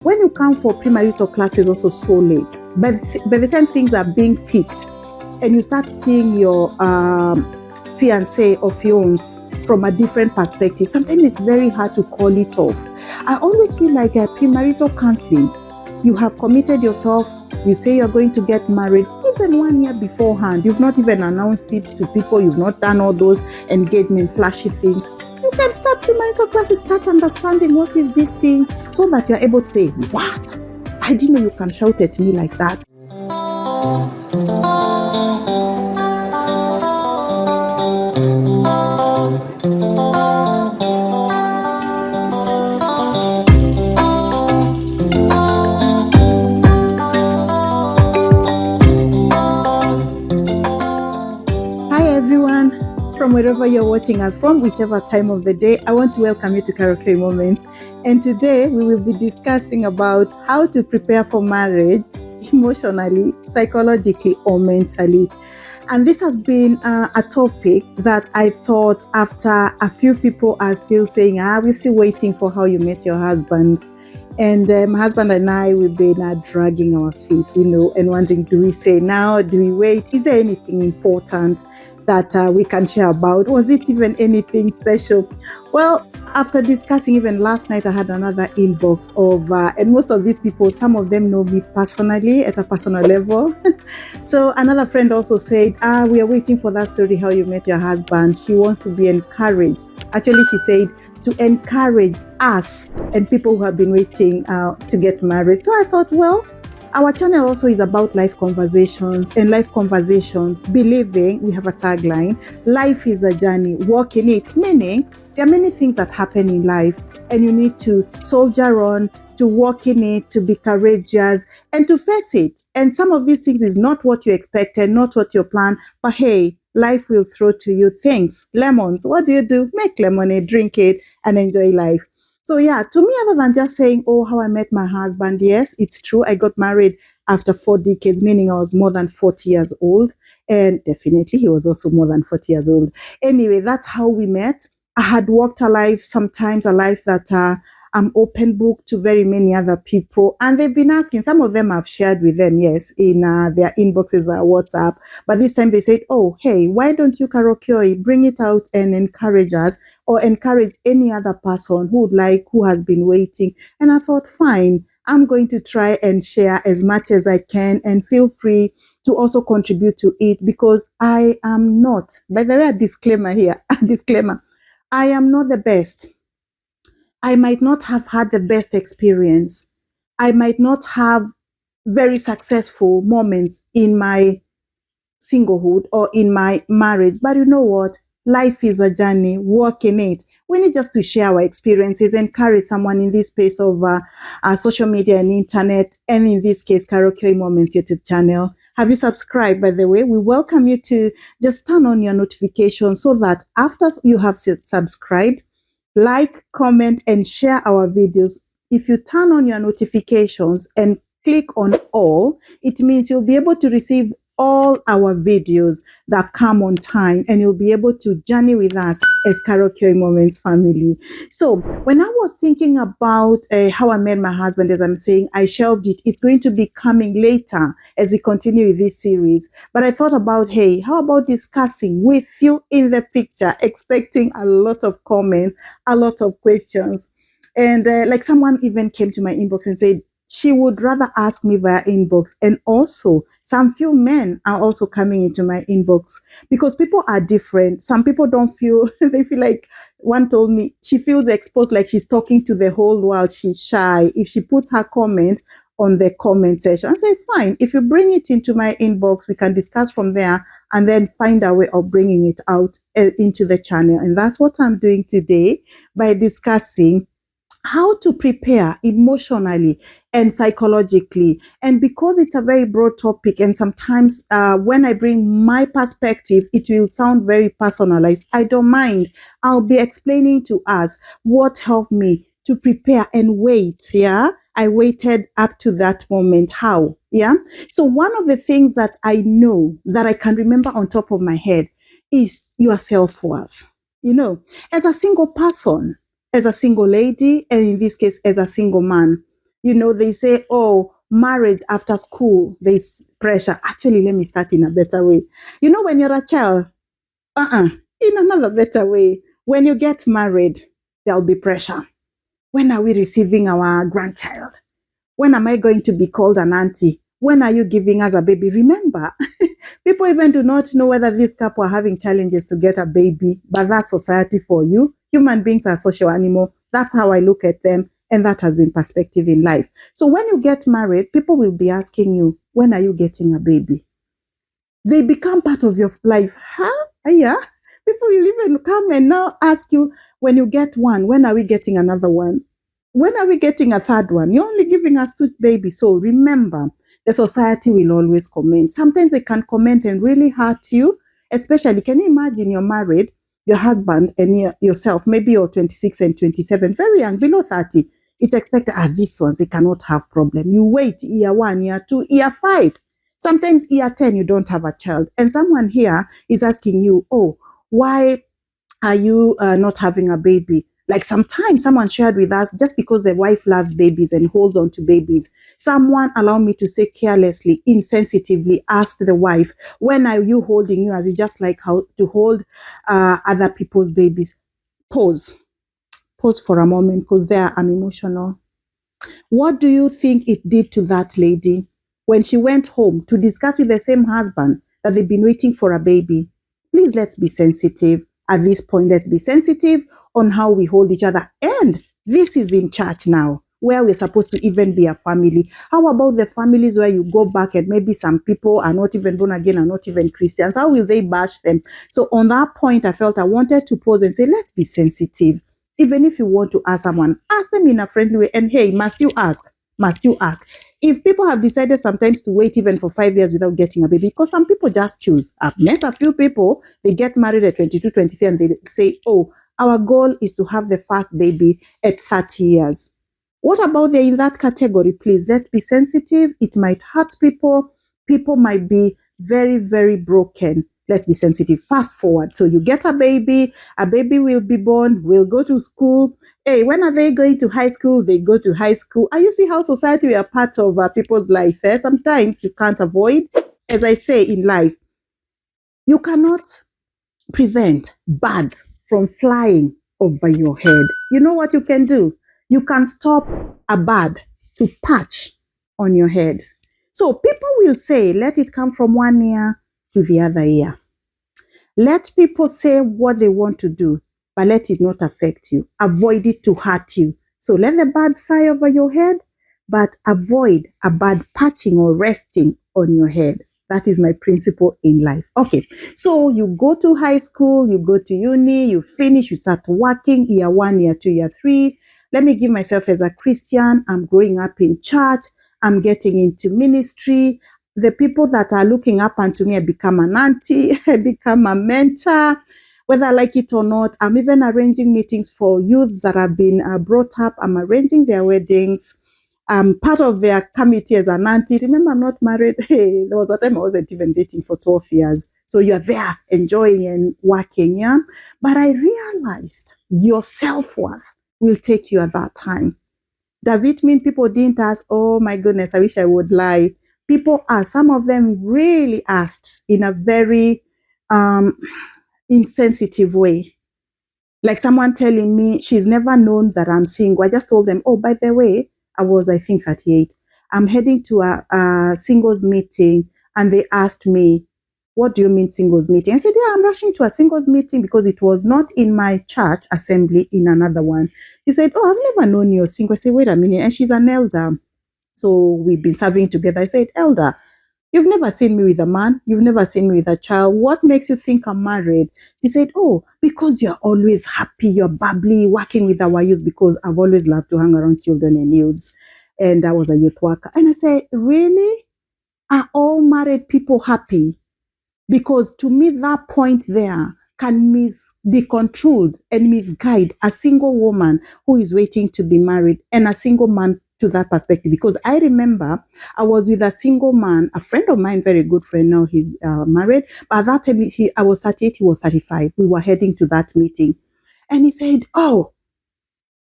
When you come for premarital classes also so late, by the time things are being picked and you start seeing your fiancé or fiance from a different perspective, sometimes it's very hard to call it off. I always feel like a premarital counseling, you have committed yourself, you say you're going to get married, even 1 year beforehand, you've not even announced it to people, you've not done all those engagement flashy things. You can start premarital classes, start understanding what is this thing, so that you're able to say, what? I didn't know you can shout at me like that. Hi everyone, from wherever you're watching us from, whichever time of the day, I want to welcome you to Karaoke Moments. And today we will be discussing about how to prepare for marriage emotionally, psychologically, or mentally. And this has been a topic that I thought after a few people are still saying, we're still waiting for how you met your husband. And my husband and I, we've been dragging our feet, and wondering, do we say now? Do we wait? Is there anything important that we can share about? Was it even anything special? Well, after discussing, even last night, I had another inbox of, and most of these people, some of them know me personally at a personal level. So another friend also said, we are waiting for that story, how you met your husband. She wants to be encouraged. Actually, she said, to encourage us and people who have been waiting to get married. So I thought, well, our channel also is about life conversations, and life conversations, believing, we have a tagline, life is a journey, walk in it, meaning there are many things that happen in life and you need to soldier on, to walk in it, to be courageous and to face it. And some of these things is not what you expected, not what you planned, but hey, life will throw to you things. Lemons, what do? Make lemonade, drink it, and enjoy life. So yeah, to me, other than just saying, oh, how I met my husband, yes, it's true. I got married after 4 decades, meaning I was more than 40 years old. And definitely he was also more than 40 years old. Anyway, that's how we met. I had walked a life, sometimes a life that I'm open book to very many other people. And they've been asking, some of them I've shared with them, yes, in their inboxes via WhatsApp. But this time they said, oh, hey, why don't you karaoke, bring it out and encourage us, or encourage any other person who has been waiting. And I thought, fine, I'm going to try and share as much as I can, and feel free to also contribute to it, because I am not, by the way, a disclaimer here, a disclaimer, I am not the best. I might not have had the best experience. I might not have very successful moments in my singlehood or in my marriage. But you know what? Life is a journey, walk in it. We need just to share our experiences, encourage someone in this space of social media and internet, and in this case, Karaoke Moments YouTube channel. Have you subscribed, by the way? We welcome you to just turn on your notifications so that after you have subscribed, like, comment, and share our videos. If you turn on your notifications and click on all, it means you'll be able to receive all our videos that come on time, and you'll be able to journey with us as Karaoke Moments family. So when I was thinking about how I met my husband, as I'm saying, I shelved it. It's going to be coming later as we continue with this series. But I thought about, hey, how about discussing with you in the picture, expecting a lot of comments, a lot of questions. And like someone even came to my inbox and said, she would rather ask me via inbox. And also, some few men are also coming into my inbox, because people are different. Some people don't feel, they feel like, one told me she feels exposed, like she's talking to the whole world. She's shy. If she puts her comment on the comment section, I say, fine, if you bring it into my inbox, we can discuss from there and then find a way of bringing it out into the channel. And that's what I'm doing today, by discussing how to prepare emotionally and psychologically. And because it's a very broad topic, and sometimes when I bring my perspective, it will sound very personalized. I don't mind. I'll be explaining to us what helped me to prepare and wait. Yeah, I waited up to that moment. How? Yeah. So one of the things that I know that I can remember on top of my head is your self-worth. As a single person, as a single lady, and in this case, as a single man, They say, oh, marriage after school, there's pressure. Actually, let me start in a better way. When you're a child, in another better way, when you get married, there'll be pressure. When are we receiving our grandchild? When am I going to be called an auntie? When are you giving us a baby? Remember, people even do not know whether this couple are having challenges to get a baby, but that's society for you. Human beings are social animals. That's how I look at them. And that has been perspective in life. So when you get married, people will be asking you, when are you getting a baby? They become part of your life. Huh? Yeah. People will even come and now ask you, when you get one, when are we getting another one? When are we getting a third one? You're only giving us 2 babies. So remember, the society will always comment. Sometimes they can comment and really hurt you. Especially, can you imagine you're married, your husband and yourself, maybe you're 26 and 27, very young, below 30. It's expected, these ones, they cannot have problem. You wait year 1, year 2, year 5. Sometimes year 10, you don't have a child. And someone here is asking you, oh, why are you not having a baby? Like sometimes someone shared with us, just because the wife loves babies and holds on to babies, someone, allow me to say carelessly, insensitively asked the wife, when are you holding yours? You just like how to hold other people's babies. Pause for a moment, because there I'm emotional. What do you think it did to that lady when she went home to discuss with the same husband that they've been waiting for a baby? Please, let's be sensitive. At this point, let's be sensitive on how we hold each other. And this is in church now, where we're supposed to even be a family. How about the families where you go back and maybe some people are not even born again, are not even Christians? How will they bash them? So on that point, I felt I wanted to pause and say, let's be sensitive. Even if you want to ask someone, ask them in a friendly way. And hey, must you ask? Must you ask? If people have decided sometimes to wait even for 5 years without getting a baby, because some people just choose. I've met a few people, they get married at 22, 23, and they say, oh, our goal is to have the first baby at 30 years. What about they're in that category? Please, let's be sensitive. It might hurt people. People might be very, very broken. Let's be sensitive. Fast forward. So you get a baby will be born, will go to school. Hey, when are they going to high school? They go to high school. And you see how society we are part of people's life. Sometimes you can't avoid. As I say in life, you cannot prevent birds from flying over your head. You know what you can do? You can stop a bird to perch on your head. So people will say, let it come from one ear to the other ear. Let people say what they want to do, but let it not affect you. Avoid it to hurt you. So let the birds fly over your head, but avoid a bird perching or resting on your head. That is my principle in life. Okay, so you go to high school, you go to uni, you finish, you start working, year 1, year 2, year 3. Let me give myself as a Christian. I'm growing up in church. I'm getting into ministry. The people that are looking up unto me, I become an auntie, I become a mentor, whether I like it or not. I'm even arranging meetings for youths that have been brought up. I'm arranging their weddings. I'm part of their committee as an auntie. Remember, I'm not married. Hey, there was a time I wasn't even dating for 12 years. So you're there enjoying and working, yeah? But I realized your self-worth will take you at that time. Does it mean people didn't ask? Oh my goodness, I wish I would lie. People asked. Some of them really asked in a very insensitive way. Like someone telling me she's never known that I'm single. I just told them, oh, by the way, I think 38. I'm heading to a singles meeting. And they asked me, what do you mean singles meeting? I said, yeah, I'm rushing to a singles meeting because it was not in my church assembly, in another one. She said, oh, I've never known you're single. I said, wait a minute. And she's an elder. So we've been serving together. I said, elder, you've never seen me with a man. You've never seen me with a child. What makes you think I'm married? She said, oh, because you're always happy, you're bubbly, working with our youth, because I've always loved to hang around children and youths. And I was a youth worker. And I said, really? Are all married people happy? Because to me, that point there can be controlled and misguide a single woman who is waiting to be married and a single man to that perspective. Because I remember I was with a single man, a friend of mine, very good friend now, he's married. But at that time, I was 38, he was 35. We were heading to that meeting. And he said, oh,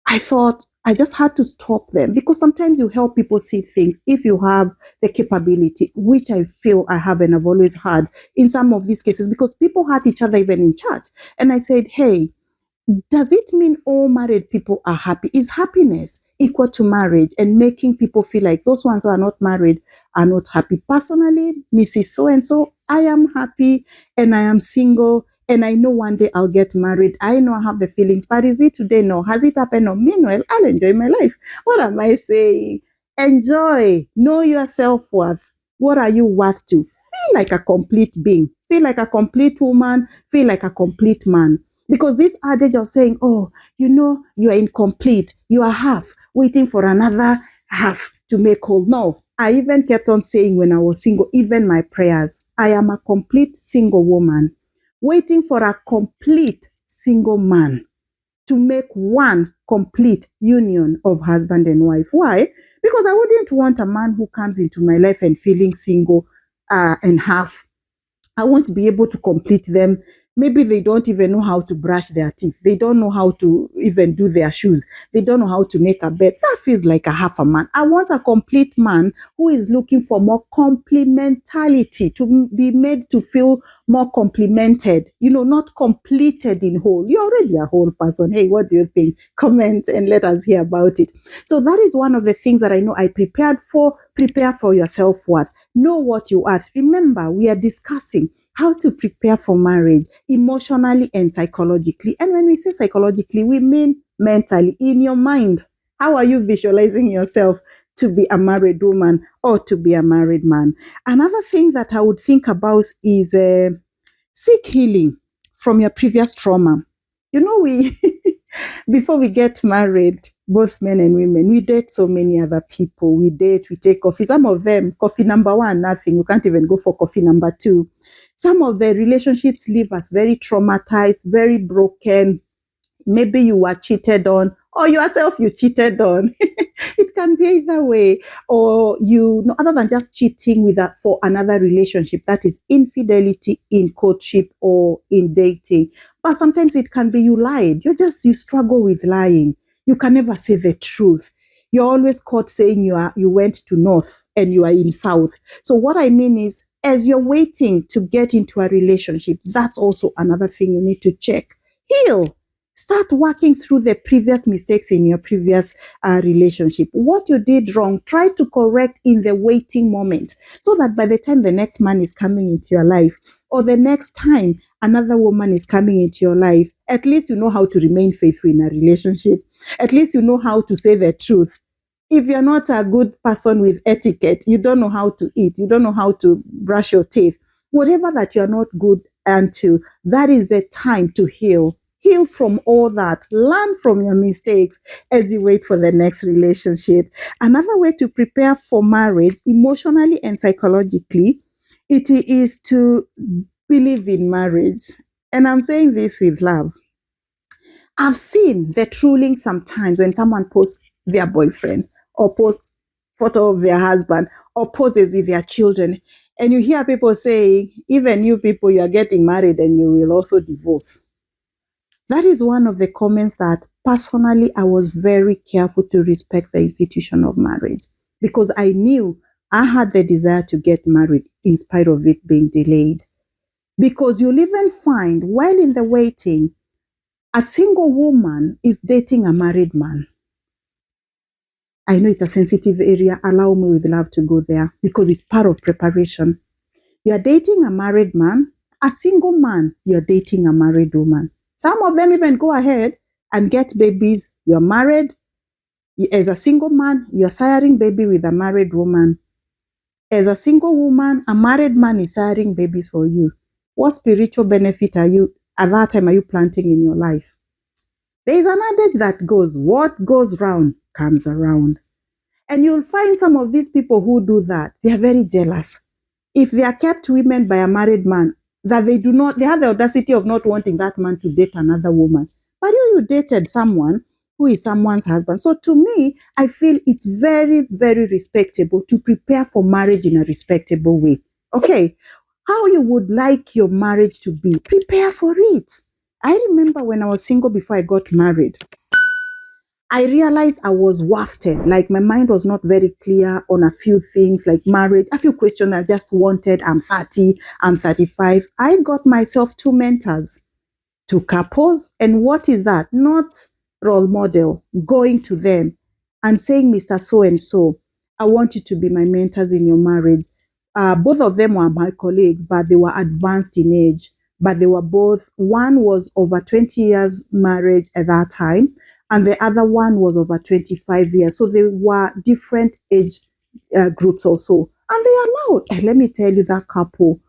I thought I just had to stop them, because sometimes you help people see things if you have the capability, which I feel I have and I've always had in some of these cases, because people hurt each other even in church. And I said, hey, does it mean all married people are happy? Is happiness equal to marriage and making people feel like those ones who are not married are not happy? Personally, Mrs. So and so, I am happy and I am single and I know one day I'll get married. I know I have the feelings, but is it today? No. Has it happened? No. Meanwhile, I'll enjoy my life. What am I saying? Enjoy. Know your self-worth. What are you worth to? Feel like a complete being. Feel like a complete woman. Feel like a complete man. Because this adage of saying, oh, you are incomplete, you are half, waiting for another half to make whole. No, I even kept on saying when I was single, even my prayers, I am a complete single woman, waiting for a complete single man to make one complete union of husband and wife. Why? Because I wouldn't want a man who comes into my life and feeling single and half. I won't be able to complete them. Maybe they don't even know how to brush their teeth. They don't know how to even do their shoes. They don't know how to make a bed. That feels like a half a man. I want a complete man who is looking for more complementarity, to be made to feel more complemented, not completed in whole. You're already a whole person. Hey, what do you think? Comment and let us hear about it. So that is one of the things that I know I prepared for. Prepare for your self-worth. Know what you are. Remember, we are discussing how to prepare for marriage emotionally and psychologically. And when we say psychologically, we mean mentally, in your mind. How are you visualizing yourself to be a married woman or to be a married man? Another thing that I would think about is seek healing from your previous trauma. We before we get married, both men and women, we date so many other people. We take coffee. Some of them, coffee number one, nothing. You can't even go for coffee number two. Some of the relationships leave us very traumatized, very broken. Maybe you were cheated on, or yourself you cheated on. It can be either way. Or other than just cheating for another relationship, that is infidelity in courtship or in dating. But sometimes it can be you lied. You struggle with lying. You can never say the truth. You're always caught saying you went to north and you are in south. So what I mean is, as you're waiting to get into a relationship, that's also another thing you need to check. Heal. Start working through the previous mistakes in your previous relationship. What you did wrong, try to correct in the waiting moment, so that by the time the next man is coming into your life, or the next time another woman is coming into your life, at least you know how to remain faithful in a relationship. At least you know how to say the truth. If you're not a good person with etiquette, you don't know how to eat, you don't know how to brush your teeth, whatever that you're not good into, that is the time to heal. Heal from all that. Learn from your mistakes as you wait for the next relationship. Another way to prepare for marriage, emotionally and psychologically, it is to believe in marriage. And I'm saying this with love. I've seen the trolling sometimes when someone posts their boyfriend or posts photo of their husband or poses with their children. And you hear people saying, even you people, you are getting married and you will also divorce. That is one of the comments that personally I was very careful to respect the institution of marriage, because I knew I had the desire to get married in spite of it being delayed. Because you'll even find while in the waiting, a single woman is dating a married man. I know it's a sensitive area. Allow me with love to go there, because it's part of preparation. You are dating a married man, a single man, you're dating a married woman. Some of them even go ahead and get babies. You're married. As a single man, you're siring baby with a married woman. As a single woman, a married man is siring babies for you. What spiritual benefit at that time are you planting in your life? There is an adage that goes, what goes round comes around. And you'll find some of these people who do that, they are very jealous. If they are kept women by a married man, that they have the audacity of not wanting that man to date another woman. But you dated someone who is someone's husband. So to me, I feel it's very, very respectable to prepare for marriage in a respectable way. Okay, how you would like your marriage to be, prepare for it. I remember when I was single before I got married, I realized I was wafted, like my mind was not very clear on a few things like marriage, a few questions I just wanted. I'm 30, I'm 35. I got myself two mentors, two couples. And what is that? Not role model, going to them and saying, Mr. So and so, I want you to be my mentors in your marriage. Both of them were my colleagues, but they were advanced in age. But they were both, one was over 20 years marriage at that time, and the other one was over 25 years. So they were different age groups also. And they allowed, and let me tell you, that couple,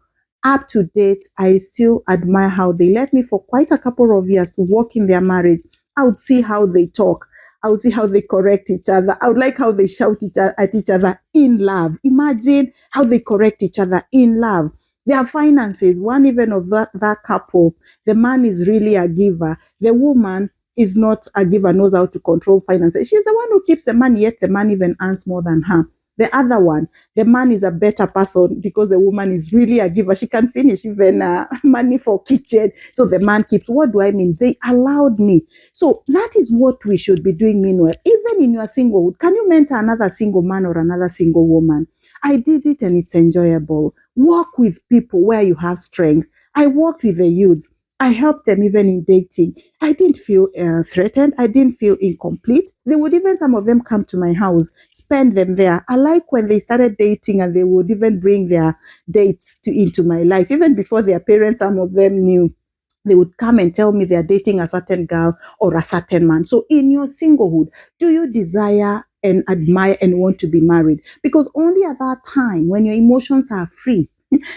up to date, I still admire how they let me for quite a couple of years to work in their marriage. I would see how they talk. I would see how they correct each other. I would like how they shout at each other in love. Imagine how they correct each other in love. Their finances, one even of that couple, the man is really a giver. The woman is not a giver, knows how to control finances. She's the one who keeps the money, yet the man even earns more than her. The other one, the man is a better person because the woman is really a giver. She can finish even money for kitchen. So the man keeps. What do I mean? They allowed me. So that is what we should be doing meanwhile. Even in your singlehood, can you mentor another single man or another single woman? I did it and it's enjoyable. Work with people where you have strength. I worked with the youths. I helped them even in dating. I didn't feel threatened. I didn't feel incomplete. They would even, some of them come to my house, spend them there. I like when they started dating and they would even bring their dates into my life. Even before their parents, some of them knew. They would come and tell me they're dating a certain girl or a certain man. So in your singlehood, do you desire and admire and want to be married? Because only at that time, when your emotions are free,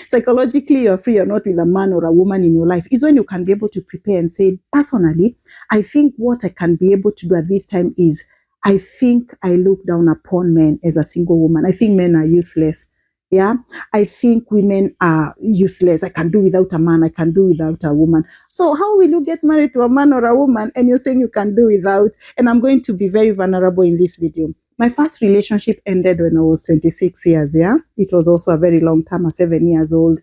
psychologically you're free, you're not with a man or a woman in your life, is when you can be able to prepare and say, personally, I think what I can be able to do at this time is, I think I look down upon men as a single woman. I think men are useless. Yeah, I think women are useless. I can do without a man. I can do without a woman. So how will you get married to a man or a woman and you're saying you can do without? And I'm going to be very vulnerable in this video. My first relationship ended when I was 26 years. Yeah, it was also a very long time, 7 years old.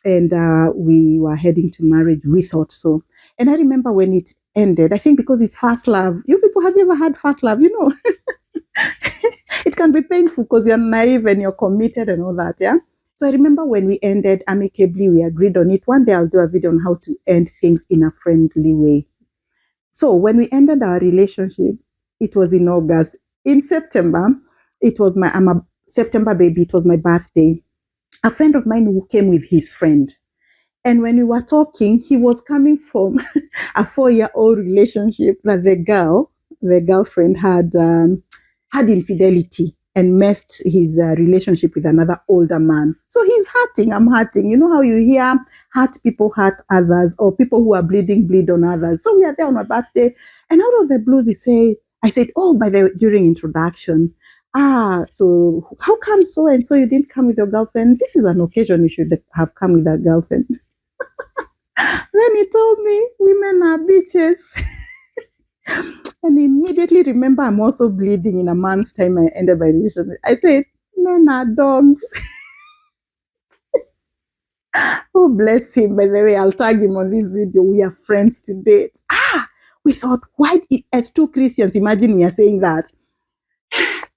And we were heading to marriage. We thought so. And I remember when it ended, I think because it's first love. You people, have you ever had first love? You know, it can be painful because you're naive and you're committed and all that. Yeah. So I remember when we ended amicably, we agreed on it. One day I'll do a video on how to end things in a friendly way. So when we ended our relationship, it was in August. In September, I'm a September baby. It was my birthday. A friend of mine who came with his friend. And when we were talking, he was coming from a 4-year-old relationship that the girlfriend had infidelity and messed his relationship with another older man. So he's hurting, I'm hurting. You know how you hear hurt people hurt others, or people who are bleeding bleed on others. So we are there on my birthday, and out of the blues, I said, oh, during introduction, so how come so and so you didn't come with your girlfriend? This is an occasion you should have come with a girlfriend. Then he told me, women are bitches. And immediately remember, I'm also bleeding in a month's time. I ended my relationship. I said, men are dogs. Oh, bless him. By the way, I'll tag him on this video. We are friends to date. We thought, why, as two Christians, imagine we are saying that.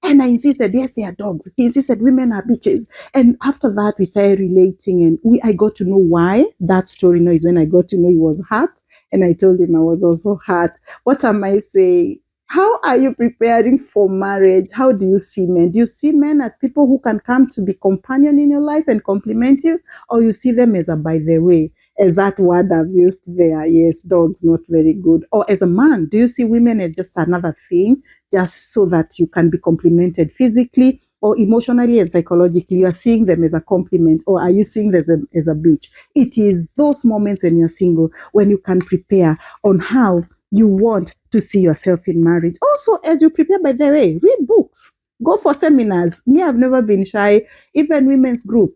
And I insisted, yes, they are dogs. He insisted, women are bitches. And after that, we started relating, and I got to know why. That story now is when I got to know he was hurt. And I told him I was also hurt. What am I saying? How are you preparing for marriage? How do you see men? Do you see men as people who can come to be companion in your life and complement you? Or you see them as a by the way? As that word I've used there, yes, dogs, not very good. Or as a man, do you see women as just another thing, just so that you can be complimented physically or emotionally and psychologically? You are seeing them as a compliment, or are you seeing them as a bitch? It is those moments when you're single, when you can prepare on how you want to see yourself in marriage. Also, as you prepare, by the way, read books, go for seminars. Me, I've never been shy, even women's group.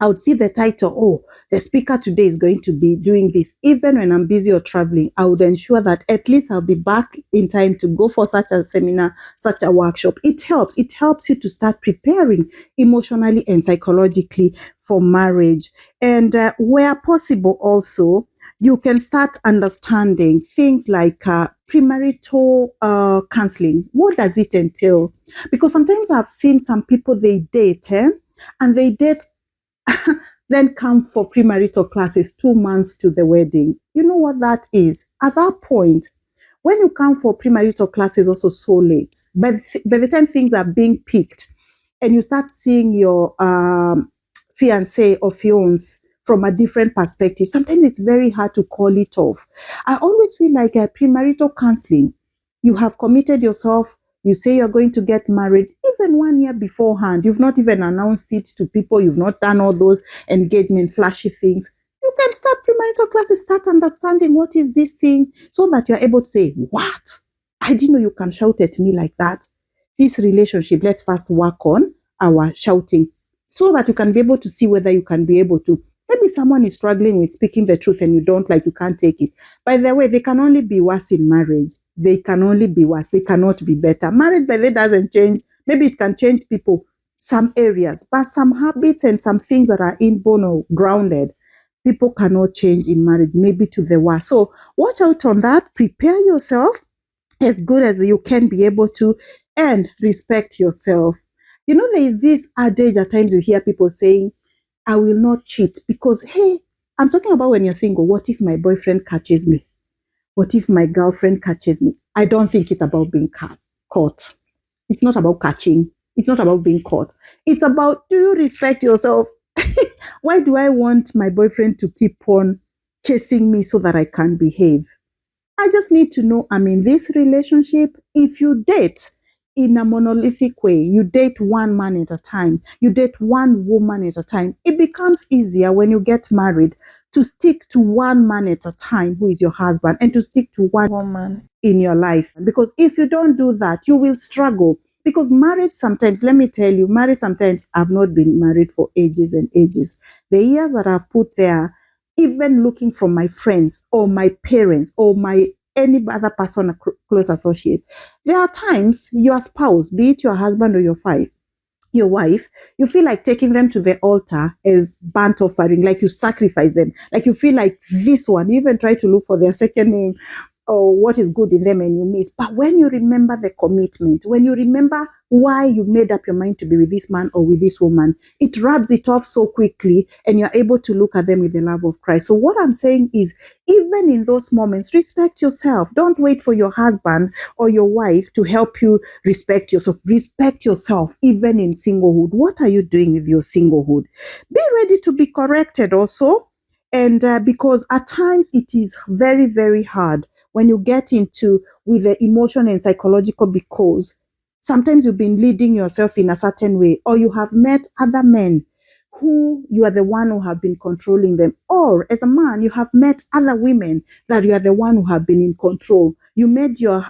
I would see the title, oh, the speaker today is going to be doing this. Even when I'm busy or traveling, I would ensure that at least I'll be back in time to go for such a seminar, such a workshop. It helps. It helps you to start preparing emotionally and psychologically for marriage. And where possible also, you can start understanding things like premarital counseling. What does it entail? Because sometimes I've seen some people, they date, and they date then come for premarital classes 2 months to the wedding. You know what that is? At that point, when you come for premarital classes also so late, by the time things are being picked and you start seeing your fiancé or fiance from a different perspective, sometimes it's very hard to call it off. I always feel like a premarital counseling, you have committed yourself. You say you're going to get married even 1 year beforehand. You've not even announced it to people. You've not done all those engagement flashy things. You can start premarital classes, start understanding what is this thing, so that you're able to say, what? I didn't know you can shout at me like that. This relationship, let's first work on our shouting, so that you can be able to see whether you can be able to. Maybe someone is struggling with speaking the truth and you don't like, you can't take it. By the way, they can only be worse in marriage. They can only be worse. They cannot be better. Marriage, by the way, doesn't change. Maybe it can change people, some areas, but some habits and some things that are inborn or grounded, people cannot change in marriage, maybe to the worse. So watch out on that. Prepare yourself as good as you can be able to, and respect yourself. You know, there is this adage at times you hear people saying, I will not cheat because, hey, I'm talking about when you're single. What if my boyfriend catches me? What if my girlfriend catches me? I don't think it's about being caught. It's not about catching. It's not about being caught. It's about, do you respect yourself? Why do I want my boyfriend to keep on chasing me so that I can behave? I just need to know I'm in this relationship. If you date in a monolithic way, you date one man at a time, you date one woman at a time, it becomes easier when you get married to stick to one man at a time who is your husband, and to stick to one woman in your life. Because if you don't do that, you will struggle. Because marriage sometimes, let me tell you, marriage sometimes, I've not been married for ages and ages. The years that I've put there, even looking from my friends or my parents or my any other person, a close associate, there are times your spouse, be it your husband or your wife, you feel like taking them to the altar as burnt offering, like you sacrifice them, like you feel like this one, you even try to look for their second name or what is good in them and you miss. But when you remember the commitment, when you remember why you made up your mind to be with this man or with this woman, it rubs it off so quickly and you're able to look at them with the love of Christ. So what I'm saying is, even in those moments, respect yourself. Don't wait for your husband or your wife to help you respect yourself. Respect yourself even in singlehood. What are you doing with your singlehood? Be ready to be corrected also. And because at times it is very, very hard when you get into with the emotion and psychological, because sometimes you've been leading yourself in a certain way, or you have met other men who you are the one who have been controlling them. Or as a man, you have met other women that you are the one who have been in control. You made your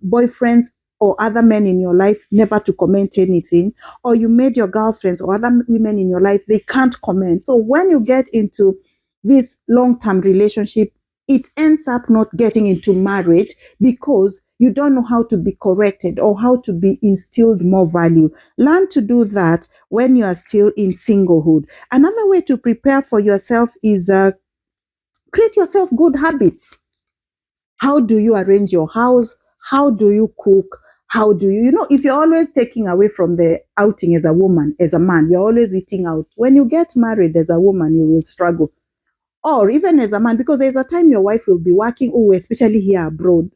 boyfriends or other men in your life never to comment anything, or you made your girlfriends or other women in your life, they can't comment. So when you get into this long-term relationship, it ends up not getting into marriage because you don't know how to be corrected or how to be instilled more value. Learn to do that when you are still in singlehood. Another way to prepare for yourself is create yourself good habits. How do you arrange your house? How do you cook? How do you, if you're always taking away from the outing as a woman, as a man, you're always eating out. When you get married as a woman, you will struggle. Or even as a man, because there's a time your wife will be working, especially here abroad.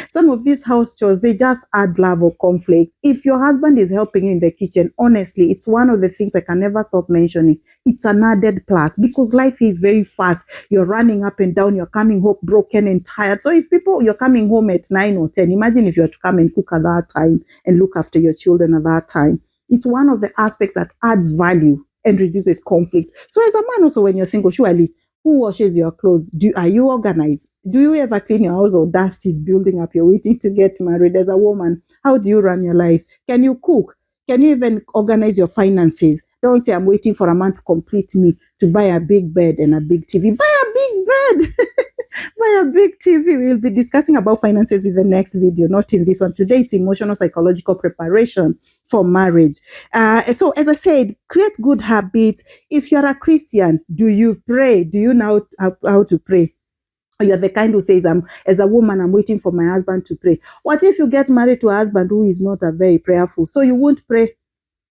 Some of these house chores, they just add love or conflict. If your husband is helping you in the kitchen, honestly, it's one of the things I can never stop mentioning. It's an added plus because life is very fast. You're running up and down. You're coming home broken and tired. So if you're coming home at 9 or 10, imagine if you had to come and cook at that time and look after your children at that time. It's one of the aspects that adds value and reduces conflicts. So as a man also, when you're single, surely, who washes your clothes? Are you organized? Do you ever clean your house, or dust is building up? You're waiting to get married. As a woman, how do you run your life? Can you cook? Can you even organize your finances? Don't say I'm waiting for a man to complete me, to buy a big bed and a big TV. Buy a big bed. Buy a big TV. We'll be discussing about finances in the next video, not in this one. Today, it's emotional psychological preparation for marriage. So, as I said, create good habits. If you're a Christian, do you pray? Do you know how to pray? Or you're the kind who says, as a woman, I'm waiting for my husband to pray. What if you get married to a husband who is not a very prayerful? So you won't pray.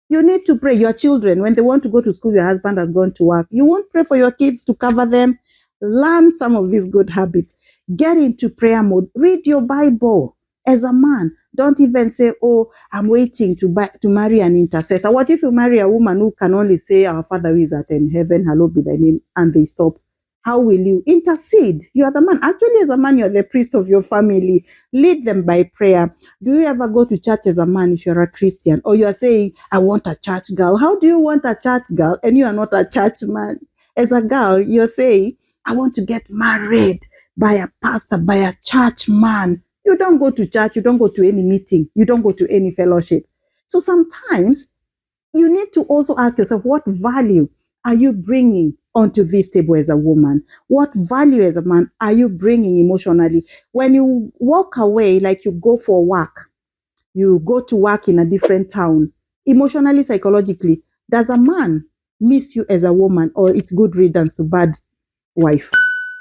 You need to pray. Your children, when they want to go to school, your husband has gone to work. You won't pray for your kids to cover them. Learn some of these good habits. Get into prayer mode. Read your Bible. As a man, don't even say, oh, I'm waiting to marry an intercessor. What if you marry a woman who can only say, our Father who is at in heaven, hallowed be thy name, and they stop? How will you intercede? You are the man. Actually, as a man, you're the priest of your family. Lead them by prayer. Do you ever go to church as a man if you're a Christian? Or you are saying, I want a church girl. How do you want a church girl and you are not a church man? As a girl, you're saying, I want to get married by a pastor, by a church man. You don't go to church. You don't go to any meeting. You don't go to any fellowship. So sometimes you need to also ask yourself, what value are you bringing onto this table as a woman? What value as a man are you bringing emotionally? When you walk away, like you go for work, you go to work in a different town, emotionally, psychologically, does a man miss you as a woman, or it's good riddance to bad wife?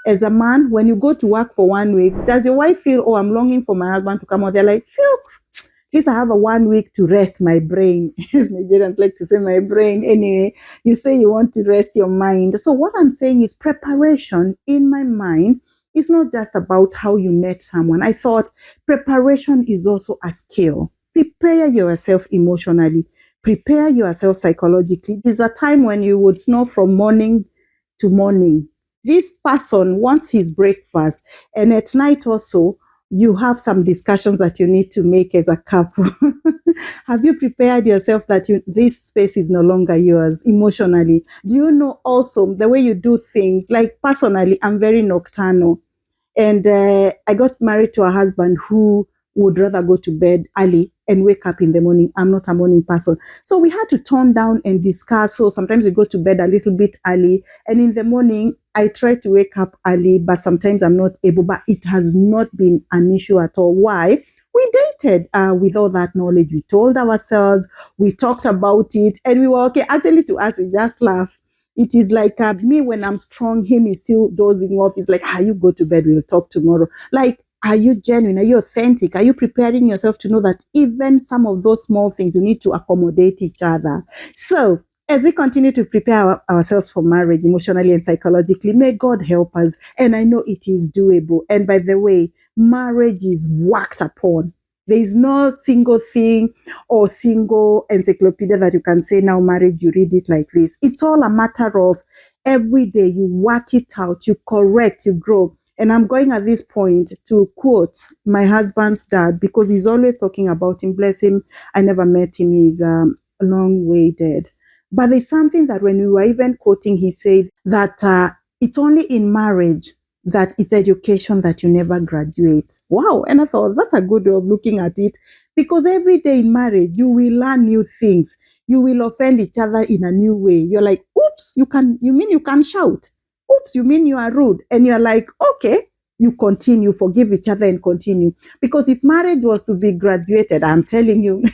As a man, when you go to work for 1 week, does your wife feel, oh, I'm longing for my husband to come out? They're like, Philks, at least I have a 1 week to rest my brain. As Nigerians like to say, my brain. Anyway, you say you want to rest your mind. So what I'm saying is preparation in my mind is not just about how you met someone. I thought preparation is also a skill. Prepare yourself emotionally. Prepare yourself psychologically. There's a time when you would snore from morning to morning. This person wants his breakfast, and at night also, you have some discussions that you need to make as a couple. Have you prepared yourself that this space is no longer yours emotionally? Do you know also the way you do things? Like personally, I'm very nocturnal. And I got married to a husband who would rather go to bed early and wake up in the morning. I'm not a morning person. So we had to tone down and discuss. So sometimes we go to bed a little bit early. And in the morning, I try to wake up early, but sometimes I'm not able. But it has not been an issue at all. Why? We dated with all that knowledge. We told ourselves, we talked about it, and we were okay. Actually, to us, we just laugh. It is like me when I'm strong, him is still dozing off. It's like, you go to bed, we'll talk tomorrow. Like, are you genuine? Are you authentic? Are you preparing yourself to know that even some of those small things, you need to accommodate each other? So as we continue to prepare ourselves for marriage emotionally and psychologically, may God help us. And I know it is doable. And by the way, marriage is worked upon. There is no single thing or single encyclopedia that you can say, now marriage, you read it like this. It's all a matter of every day you work it out, you correct, you grow. And I'm going at this point to quote my husband's dad, because he's always talking about him. Bless him. I never met him. He's a long way dead. But there's something that when we were even quoting, he said that it's only in marriage that it's education that you never graduate. Wow. And I thought that's a good way of looking at it, because every day in marriage, you will learn new things. You will offend each other in a new way. You're like, oops, you mean you can shout? Oops, you mean you are rude? And you're like, okay, you continue, forgive each other and continue. Because if marriage was to be graduated, I'm telling you,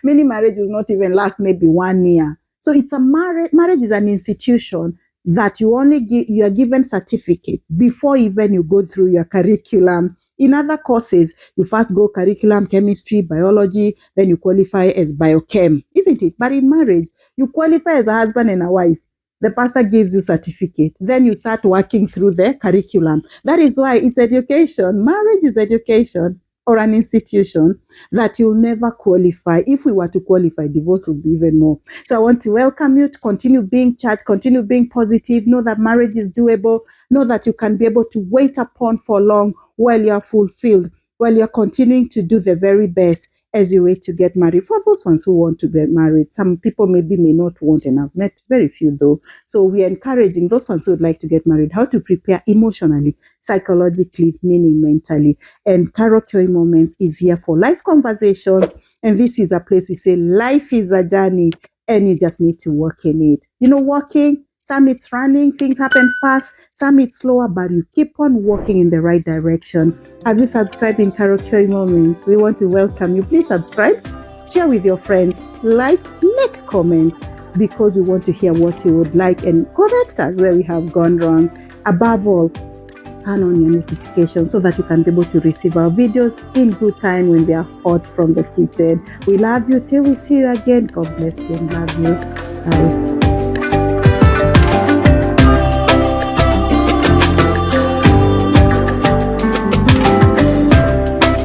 many marriages not even last maybe 1 year. So it's a marriage is an institution that you are given certificate before even you go through your curriculum. In other courses, you first go curriculum, chemistry, biology, then you qualify as biochem, isn't it? But in marriage, you qualify as a husband and a wife. The pastor gives you certificate. Then you start working through the curriculum. That is why it's education. Marriage is education, or an institution that you'll never qualify. If we were to qualify, divorce would be even more. So I want to welcome you to continue being church, continue being positive. Know that marriage is doable. Know that you can be able to wait upon for long while you're fulfilled, while you're continuing to do the very best as you wait to get married. For those ones who want to get married, some people maybe may not want, and I've met very few though. So we are encouraging those ones who would like to get married, how to prepare emotionally, psychologically, meaning mentally. And Karaoke Moments is here for life conversations. And this is a place we say life is a journey and you just need to work in it. You know, walking, some it's running, things happen fast, some it's slower, but you keep on walking in the right direction. Have you subscribed in Karaoke Moments? We want to welcome you. Please subscribe, share with your friends, like, make comments, because we want to hear what you would like and correct us where we have gone wrong. Above all, turn on your notifications so that you can be able to receive our videos in good time when they are hot from the kitchen. We love you till we see you again. God bless you and love you. Bye.